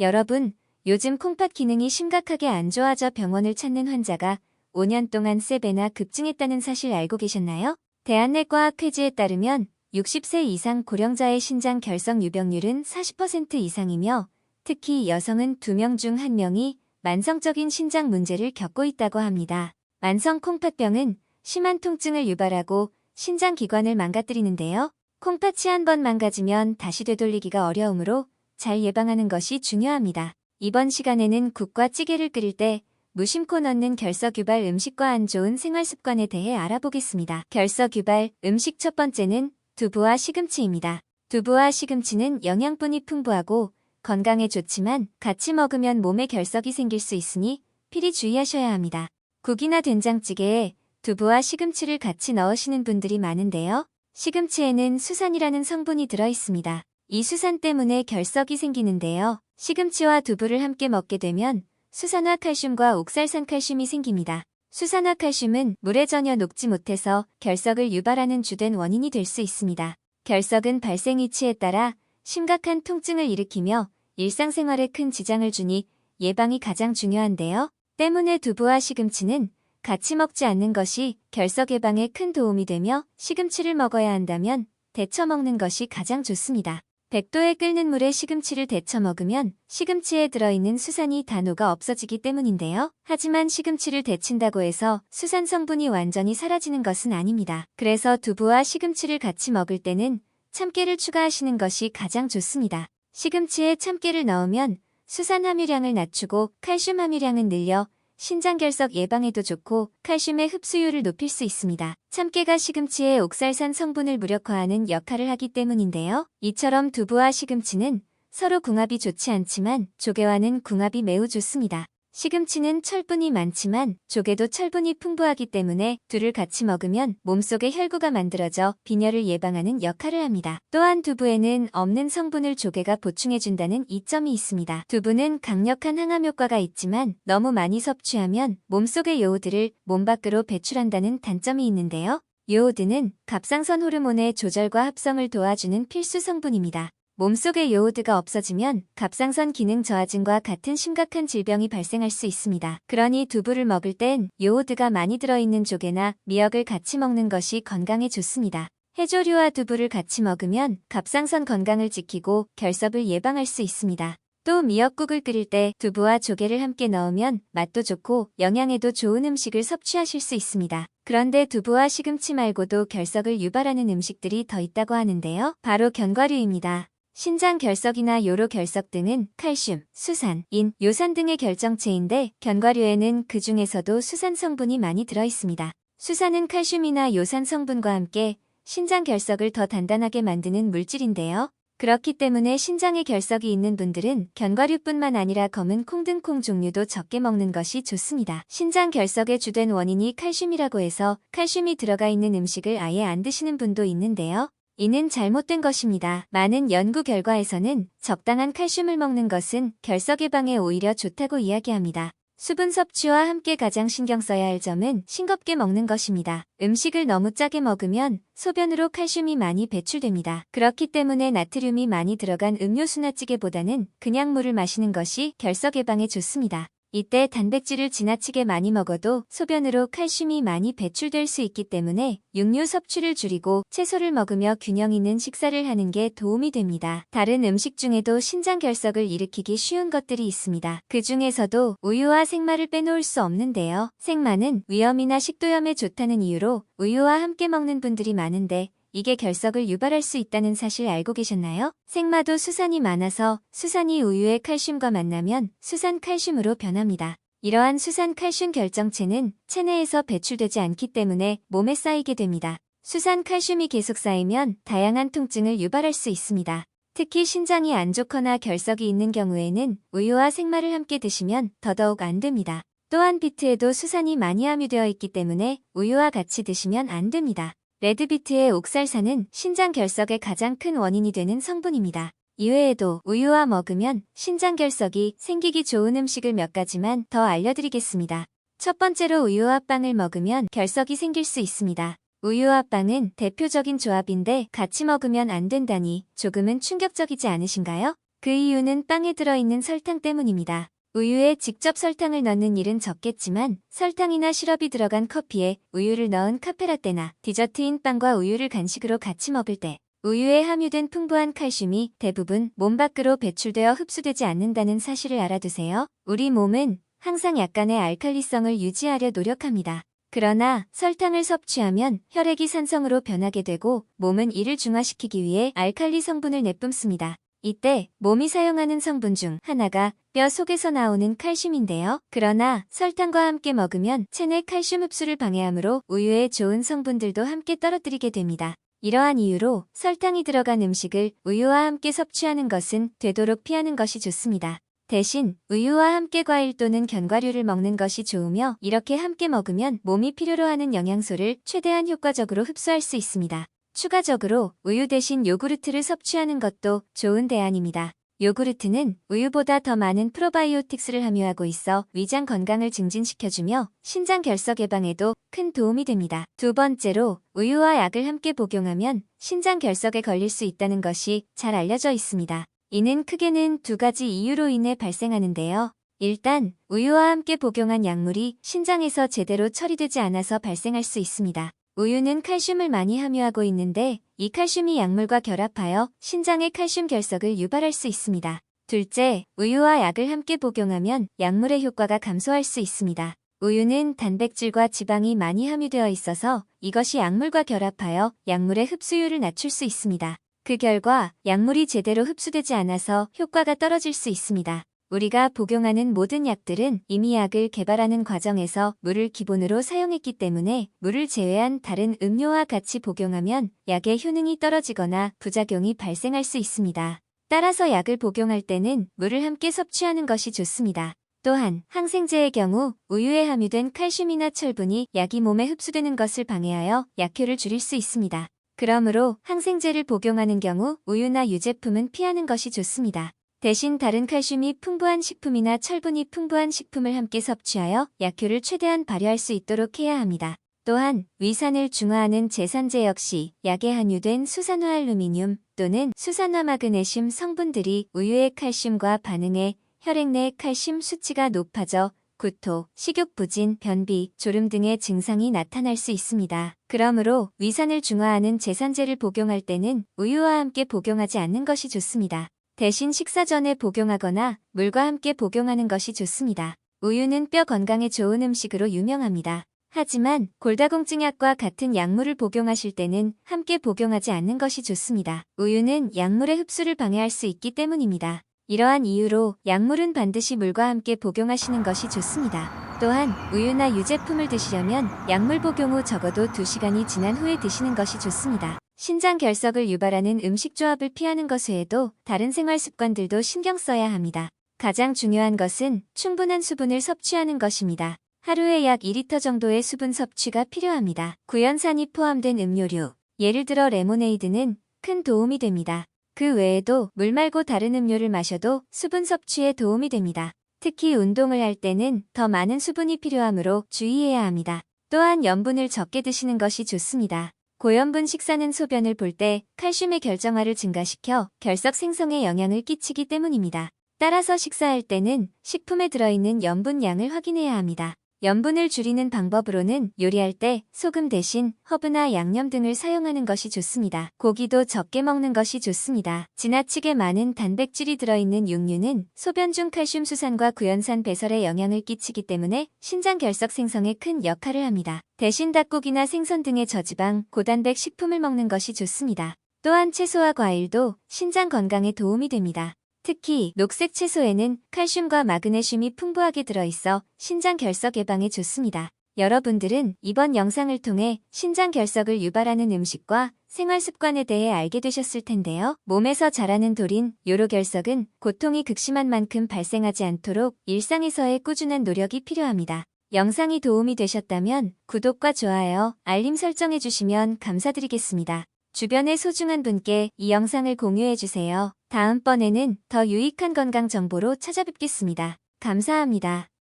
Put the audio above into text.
여러분, 요즘 콩팥 기능이 심각하게 안 좋아져 병원을 찾는 환자가 5년 동안 3배나 급증했다는 사실 알고 계셨나요? 대한내과학회지에 따르면 60세 이상 고령자의 신장 결석 유병률은 40% 이상이며 특히 여성은 2명 중 1명이 만성적인 신장 문제를 겪고 있다고 합니다. 만성 콩팥병은 심한 통증을 유발하고 신장 기관을 망가뜨리는데요. 콩팥이 한번 망가지면 다시 되돌리기가 어려우므로 잘 예방하는 것이 중요합니다. 이번 시간에는 국과 찌개를 끓일 때 무심코 넣는 결석 유발 음식과 안 좋은 생활 습관에 대해 알아보겠습니다. 결석 유발 음식 첫 번째는 두부와 시금치입니다. 두부와 시금치는 영양분이 풍부하고 건강에 좋지만 같이 먹으면 몸에 결석이 생길 수 있으니 필히 주의하셔야 합니다. 국이나 된장찌개에 두부와 시금치를 같이 넣으시는 분들이 많은데요. 시금치에는 수산이라는 성분이 들어있습니다. 이 수산 때문에 결석이 생기는데요. 시금치와 두부를 함께 먹게 되면 수산화 칼슘과 옥살산 칼슘이 생깁니다. 수산화 칼슘은 물에 전혀 녹지 못해서 결석을 유발하는 주된 원인이 될 수 있습니다. 결석은 발생 위치에 따라 심각한 통증을 일으키며 일상생활에 큰 지장을 주니 예방이 가장 중요한데요. 때문에 두부와 시금치는 같이 먹지 않는 것이 결석 예방에 큰 도움이 되며 시금치를 먹어야 한다면 데쳐 먹는 것이 가장 좋습니다. 100도에 끓는 물에 시금치를 데쳐 먹으면 시금치에 들어있는 수산이 다 녹아 없어지기 때문인데요. 하지만 시금치를 데친다고 해서 수산 성분이 완전히 사라지는 것은 아닙니다. 그래서 두부와 시금치를 같이 먹을 때는 참깨를 추가하시는 것이 가장 좋습니다. 시금치에 참깨를 넣으면 수산 함유량을 낮추고 칼슘 함유량은 늘려 신장 결석 예방에도 좋고 칼슘의 흡수율을 높일 수 있습니다. 참깨가 시금치의 옥살산 성분을 무력화하는 역할을 하기 때문인데요. 이처럼 두부와 시금치는 서로 궁합이 좋지 않지만 조개와는 궁합이 매우 좋습니다. 시금치는 철분이 많지만 조개도 철분이 풍부하기 때문에 둘을 같이 먹으면 몸속에 혈구가 만들어져 빈혈을 예방하는 역할을 합니다. 또한 두부에는 없는 성분을 조개가 보충해준다는 이점이 있습니다. 두부는 강력한 항암 효과가 있지만 너무 많이 섭취하면 몸속의 요오드를 몸 밖으로 배출한다는 단점이 있는데요. 요오드는 갑상선 호르몬의 조절과 합성을 도와주는 필수 성분입니다. 몸속에 요오드가 없어지면 갑상선 기능 저하증과 같은 심각한 질병이 발생할 수 있습니다. 그러니 두부를 먹을 땐 요오드가 많이 들어있는 조개나 미역을 같이 먹는 것이 건강에 좋습니다. 해조류와 두부를 같이 먹으면 갑상선 건강을 지키고 결석을 예방할 수 있습니다. 또 미역국을 끓일 때 두부와 조개를 함께 넣으면 맛도 좋고 영양에도 좋은 음식을 섭취하실 수 있습니다. 그런데 두부와 시금치 말고도 결석을 유발하는 음식들이 더 있다고 하는데요. 바로 견과류입니다. 신장 결석이나 요로 결석 등은 칼슘, 수산, 인, 요산 등의 결정체인데 견과류에는 그 중에서도 수산 성분이 많이 들어있습니다. 수산은 칼슘이나 요산 성분과 함께 신장 결석을 더 단단하게 만드는 물질인데요. 그렇기 때문에 신장에 결석이 있는 분들은 견과류뿐만 아니라 검은 콩 등 콩 종류도 적게 먹는 것이 좋습니다. 신장 결석의 주된 원인이 칼슘이라고 해서 칼슘이 들어가 있는 음식을 아예 안 드시는 분도 있는데요. 이는 잘못된 것입니다. 많은 연구 결과에서는 적당한 칼슘을 먹는 것은 결석 예방에 오히려 좋다고 이야기합니다. 수분 섭취와 함께 가장 신경 써야 할 점은 싱겁게 먹는 것입니다. 음식을 너무 짜게 먹으면 소변으로 칼슘이 많이 배출됩니다. 그렇기 때문에 나트륨이 많이 들어간 음료수나 찌개보다는 그냥 물을 마시는 것이 결석 예방에 좋습니다. 이때 단백질을 지나치게 많이 먹어도 소변으로 칼슘이 많이 배출될 수 있기 때문에 육류 섭취를 줄이고 채소를 먹으며 균형 있는 식사를 하는 게 도움이 됩니다. 다른 음식 중에도 신장 결석을 일으키기 쉬운 것들이 있습니다. 그 중에서도 우유와 생마를 빼놓을 수 없는데요. 생마는 위염이나 식도염에 좋다는 이유로 우유와 함께 먹는 분들이 많은데 이게 결석을 유발할 수 있다는 사실 알고 계셨나요? 생마도 수산이 많아서 수산이 우유의 칼슘과 만나면 수산 칼슘으로 변합니다. 이러한 수산 칼슘 결정체는 체내에서 배출되지 않기 때문에 몸에 쌓이게 됩니다. 수산 칼슘이 계속 쌓이면 다양한 통증을 유발할 수 있습니다. 특히 신장이 안 좋거나 결석이 있는 경우에는 우유와 생마를 함께 드시면 더더욱 안 됩니다. 또한 비트에도 수산이 많이 함유되어 있기 때문에 우유와 같이 드시면 안 됩니다. 레드비트의 옥살산은 신장 결석의 가장 큰 원인이 되는 성분입니다. 이외에도 우유와 먹으면 신장 결석이 생기기 좋은 음식을 몇 가지만 더 알려드리겠습니다. 첫 번째로 우유와 빵을 먹으면 결석이 생길 수 있습니다. 우유와 빵은 대표적인 조합인데 같이 먹으면 안 된다니 조금은 충격적이지 않으신가요? 그 이유는 빵에 들어있는 설탕 때문입니다. 우유에 직접 설탕을 넣는 일은 적겠지만 설탕이나 시럽이 들어간 커피에 우유를 넣은 카페라떼나 디저트인 빵과 우유를 간식으로 같이 먹을 때 우유에 함유된 풍부한 칼슘이 대부분 몸 밖으로 배출되어 흡수되지 않는다는 사실을 알아두세요. 우리 몸은 항상 약간의 알칼리성을 유지하려 노력합니다. 그러나 설탕을 섭취하면 혈액이 산성으로 변하게 되고 몸은 이를 중화시키기 위해 알칼리 성분을 내뿜습니다. 이때 몸이 사용하는 성분 중 하나가 뼈 속에서 나오는 칼슘인데요. 그러나 설탕과 함께 먹으면 체내 칼슘 흡수를 방해하므로 우유의 좋은 성분들도 함께 떨어뜨리게 됩니다. 이러한 이유로 설탕이 들어간 음식을 우유와 함께 섭취하는 것은 되도록 피하는 것이 좋습니다. 대신 우유와 함께 과일 또는 견과류를 먹는 것이 좋으며 이렇게 함께 먹으면 몸이 필요로 하는 영양소를 최대한 효과적으로 흡수할 수 있습니다. 추가적으로 우유 대신 요구르트를 섭취하는 것도 좋은 대안입니다. 요구르트는 우유보다 더 많은 프로바이오틱스를 함유하고 있어 위장 건강을 증진시켜주며 신장 결석 예방에도 큰 도움이 됩니다. 두 번째로 우유와 약을 함께 복용하면 신장 결석에 걸릴 수 있다는 것이 잘 알려져 있습니다. 이는 크게는 두 가지 이유로 인해 발생하는데요. 일단 우유와 함께 복용한 약물이 신장에서 제대로 처리되지 않아서 발생할 수 있습니다. 우유는 칼슘을 많이 함유하고 있는데 이 칼슘이 약물과 결합하여 신장의 칼슘 결석을 유발할 수 있습니다. 둘째, 우유와 약을 함께 복용하면 약물의 효과가 감소할 수 있습니다. 우유는 단백질과 지방이 많이 함유되어 있어서 이것이 약물과 결합하여 약물의 흡수율을 낮출 수 있습니다. 그 결과 약물이 제대로 흡수되지 않아서 효과가 떨어질 수 있습니다. 우리가 복용하는 모든 약들은 이미 약을 개발하는 과정에서 물을 기본으로 사용했기 때문에 물을 제외한 다른 음료와 같이 복용하면 약의 효능이 떨어지거나 부작용이 발생할 수 있습니다. 따라서 약을 복용할 때는 물을 함께 섭취하는 것이 좋습니다. 또한 항생제의 경우 우유에 함유된 칼슘이나 철분이 약이 몸에 흡수되는 것을 방해하여 약효를 줄일 수 있습니다. 그러므로 항생제를 복용하는 경우 우유나 유제품은 피하는 것이 좋습니다. 대신 다른 칼슘이 풍부한 식품이나 철분이 풍부한 식품을 함께 섭취하여 약효를 최대한 발휘할 수 있도록 해야 합니다. 또한 위산을 중화하는 제산제 역시 약에 함유된 수산화알루미늄 또는 수산화마그네슘 성분들이 우유의 칼슘과 반응해 혈액 내 칼슘 수치가 높아져 구토, 식욕부진, 변비, 졸음 등의 증상이 나타날 수 있습니다. 그러므로 위산을 중화하는 제산제를 복용할 때는 우유와 함께 복용하지 않는 것이 좋습니다. 대신 식사 전에 복용하거나 물과 함께 복용하는 것이 좋습니다. 우유는 뼈 건강에 좋은 음식으로 유명합니다. 하지만 골다공증약과 같은 약물을 복용하실 때는 함께 복용하지 않는 것이 좋습니다. 우유는 약물의 흡수를 방해할 수 있기 때문입니다. 이러한 이유로 약물은 반드시 물과 함께 복용하시는 것이 좋습니다. 또한 우유나 유제품을 드시려면 약물 복용 후 적어도 2시간이 지난 후에 드시는 것이 좋습니다. 신장 결석을 유발하는 음식 조합을 피하는 것 외에도 다른 생활 습관들도 신경 써야 합니다. 가장 중요한 것은 충분한 수분을 섭취하는 것입니다. 하루에 약 2리터 정도의 수분 섭취가 필요합니다. 구연산이 포함된 음료류, 예를 들어 레모네이드는 큰 도움이 됩니다. 그 외에도 물 말고 다른 음료를 마셔도 수분 섭취에 도움이 됩니다. 특히 운동을 할 때는 더 많은 수분이 필요하므로 주의해야 합니다. 또한 염분을 적게 드시는 것이 좋습니다. 고염분 식사는 소변을 볼 때 칼슘의 결정화를 증가시켜 결석 생성에 영향을 끼치기 때문입니다. 따라서 식사할 때는 식품에 들어있는 염분 양을 확인해야 합니다. 염분을 줄이는 방법으로는 요리할 때 소금 대신 허브나 양념 등을 사용하는 것이 좋습니다. 고기도 적게 먹는 것이 좋습니다. 지나치게 많은 단백질이 들어있는 육류는 소변 중 칼슘 수산과 구연산 배설에 영향을 끼치기 때문에 신장 결석 생성에 큰 역할을 합니다. 대신 닭고기나 생선 등의 저지방, 고단백 식품을 먹는 것이 좋습니다. 또한 채소와 과일도 신장 건강에 도움이 됩니다. 특히 녹색 채소에는 칼슘과 마그네슘이 풍부하게 들어있어 신장 결석 예방에 좋습니다. 여러분들은 이번 영상을 통해 신장 결석을 유발하는 음식과 생활 습관에 대해 알게 되셨을 텐데요. 몸에서 자라는 돌인 요로결석은 고통이 극심한 만큼 발생하지 않도록 일상에서의 꾸준한 노력이 필요합니다. 영상이 도움이 되셨다면 구독과 좋아요, 알림 설정해주시면 감사드리겠습니다. 주변의 소중한 분께 이 영상을 공유해주세요. 다음번에는 더 유익한 건강 정보로 찾아뵙겠습니다. 감사합니다.